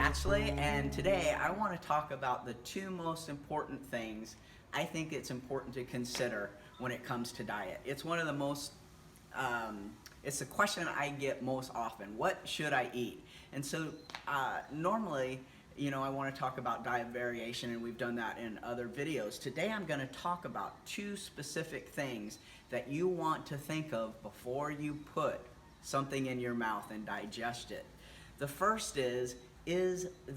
Ashley, and today I want to talk about the two most important things I think it's important to consider when it comes to diet. It's one of the most, it's the question I get most often. What should I eat? And so normally, I want to talk about diet variation, and we've done that in other videos. Today I'm going to talk about two specific things that you want to think of before you put something in your mouth and digest it. The first is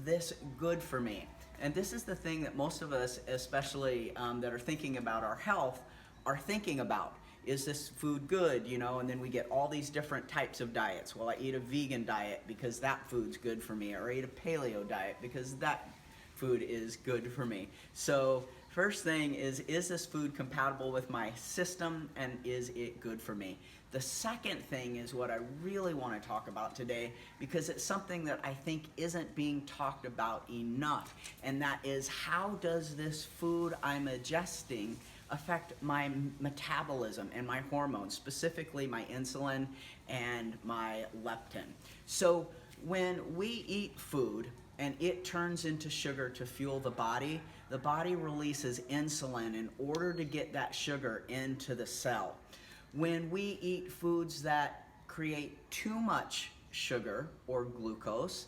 this good for me? And this is the thing that most of us, especially that are thinking about our health, are thinking about. Is this food good? And then we get all these different types of diets. Well, I eat a vegan diet because that food's good for me, or I eat a paleo diet because that food is good for me. So first thing is this food compatible with my system, and is it good for me? The second thing is what I really want to talk about today, because it's something that I think isn't being talked about enough, and that is, how does this food I'm ingesting affect my metabolism and my hormones, specifically my insulin and my leptin? So when we eat food and it turns into sugar to fuel the body releases insulin in order to get that sugar into the cell. When we eat foods that create too much sugar or glucose,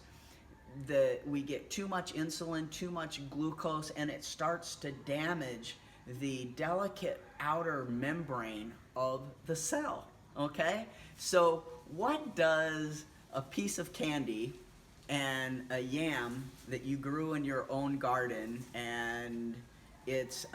we get too much insulin, too much glucose, and it starts to damage the delicate outer membrane of the cell, okay? So what does a piece of candy and a yam that you grew in your own garden, and it's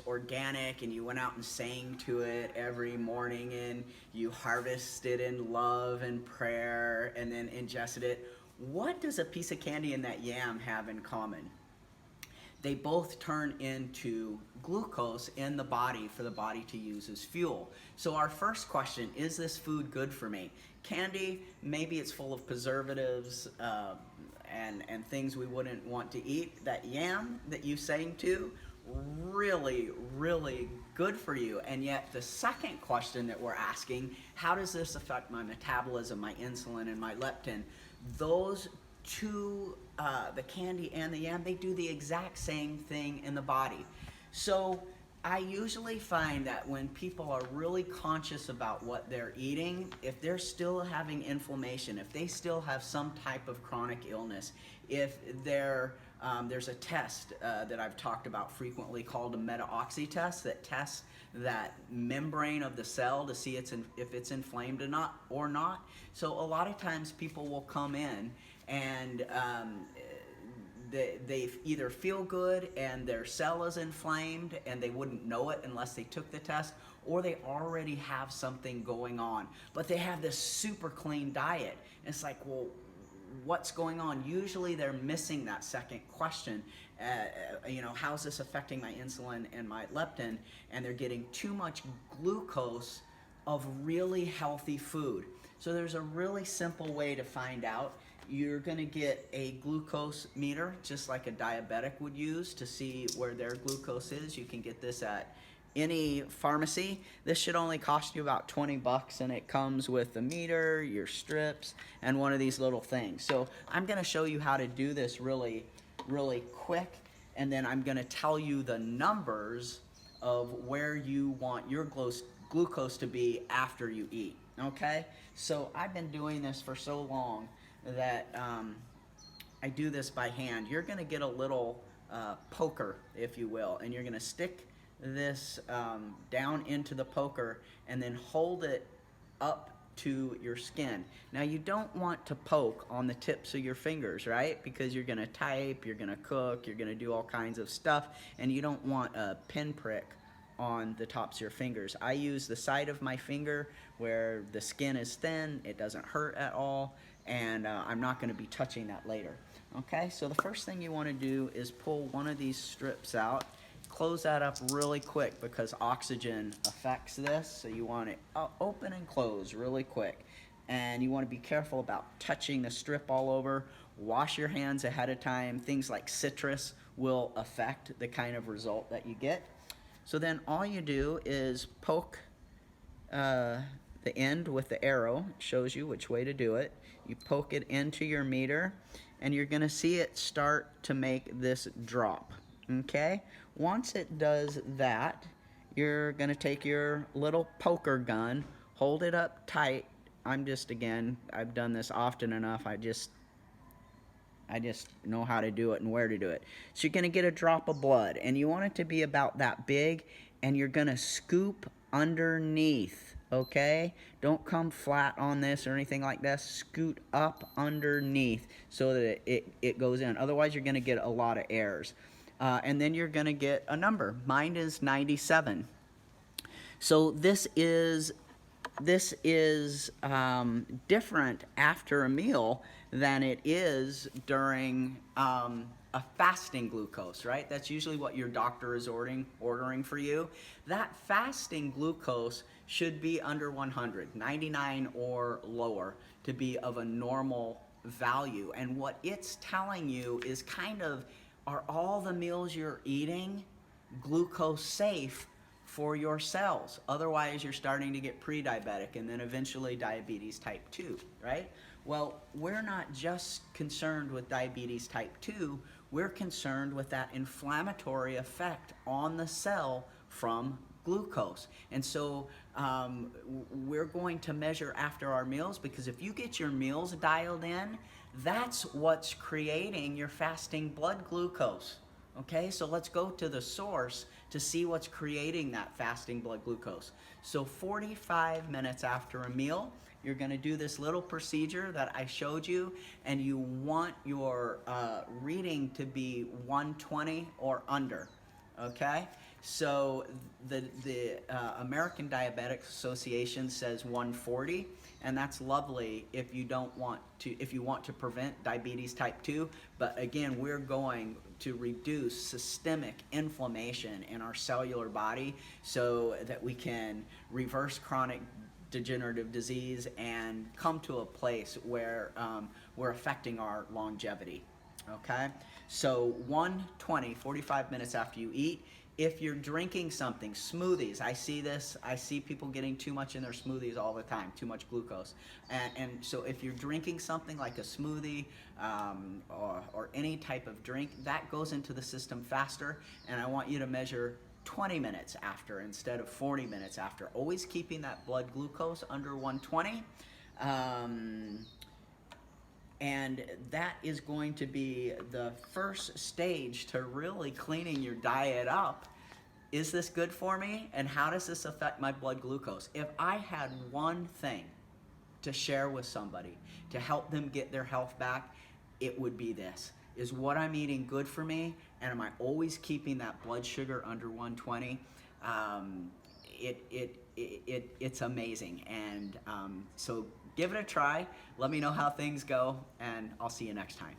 organic, and you went out and sang to it every morning, and you harvested in love and prayer and then ingested it, what does a piece of candy and that yam have in common? They both turn into glucose in the body for the body to use as fuel. So our first question, is this food good for me? Candy, maybe it's full of preservatives and things we wouldn't want to eat. That yam that you sang to, really, really good for you. And yet the second question that we're asking, how does this affect my metabolism, my insulin, and my leptin? Those two, the candy and the yam, they do the exact same thing in the body. So I usually find that when people are really conscious about what they're eating, if they're still having inflammation, if they still have some type of chronic illness, if there's a test that I've talked about frequently called a meta-oxy test that tests that membrane of the cell to see if it's inflamed or not. So a lot of times people will come in and they either feel good and their cell is inflamed and they wouldn't know it unless they took the test, or they already have something going on, but they have this super clean diet. And it's like, well, what's going on? Usually they're missing that second question. How's this affecting my insulin and my leptin? And they're getting too much glucose of really healthy food. So there's a really simple way to find out. You're going to get a glucose meter, just like a diabetic would use, to see where their glucose is. You can get this at any pharmacy. This should only cost you about 20 bucks, and it comes with the meter, your strips, and one of these little things. So I'm going to show you how to do this really, really quick, and then I'm going to tell you the numbers of where you want your glucose to be after you eat, okay? So I've been doing this for so long that I do this by hand. You're going to get a little poker, if you will, and you're going to stick this down into the poker and then hold it up to your skin. Now, you don't want to poke on the tips of your fingers, right? Because you're going to type, you're going to cook, you're going to do all kinds of stuff, and you don't want a pinprick on the tops of your fingers. I use the side of my finger where the skin is thin, it doesn't hurt at all, and I'm not going to be touching that later. Okay, so the first thing you want to do is pull one of these strips out. Close that up really quick because oxygen affects this, so you want it open and close really quick. And you want to be careful about touching the strip all over. Wash your hands ahead of time. Things like citrus will affect the kind of result that you get. So then all you do is poke the the end with the arrow, shows you which way to do it. You poke it into your meter, and you're gonna see it start to make this drop, okay? Once it does that, you're gonna take your little poker gun, hold it up tight. Again, I've done this often enough, I just know how to do it and where to do it. So you're gonna get a drop of blood, and you want it to be about that big, and you're gonna scoop underneath, okay? Don't come flat on this or anything like that. Scoot up underneath so that it goes in. Otherwise, you're gonna get a lot of errors. And then you're gonna get a number. Mine is 97. So this is different after a meal than it is during a fasting glucose, right? That's usually what your doctor is ordering for you. That fasting glucose should be under 100, 99 or lower, to be of a normal value. And what it's telling you is kind of, are all the meals you're eating glucose safe for your cells? Otherwise, you're starting to get pre-diabetic and then eventually diabetes type 2, right? Well, we're not just concerned with diabetes type 2, we're concerned with that inflammatory effect on the cell from glucose. And so we're going to measure after our meals, because if you get your meals dialed in, that's what's creating your fasting blood glucose. Okay, so let's go to the source to see what's creating that fasting blood glucose. So 45 minutes after a meal, you're gonna do this little procedure that I showed you, and you want your reading to be 120 or under, okay? So the American Diabetic Association says 140, and that's lovely if you want to prevent diabetes type 2. But again, we're going to reduce systemic inflammation in our cellular body so that we can reverse chronic degenerative disease and come to a place where we're affecting our longevity. Okay, so 120, 45 minutes after you eat. If you're drinking something, smoothies, I see people getting too much in their smoothies all the time, too much glucose. And so if you're drinking something like a smoothie or any type of drink, that goes into the system faster, and I want you to measure 20 minutes after instead of 40 minutes after, always keeping that blood glucose under 120. And that is going to be the first stage to really cleaning your diet up. Is this good for me? And how does this affect my blood glucose? If I had one thing to share with somebody to help them get their health back, it would be this. Is what I'm eating good for me? And am I always keeping that blood sugar under 120? It's amazing. And so give it a try. Let me know how things go, and I'll see you next time.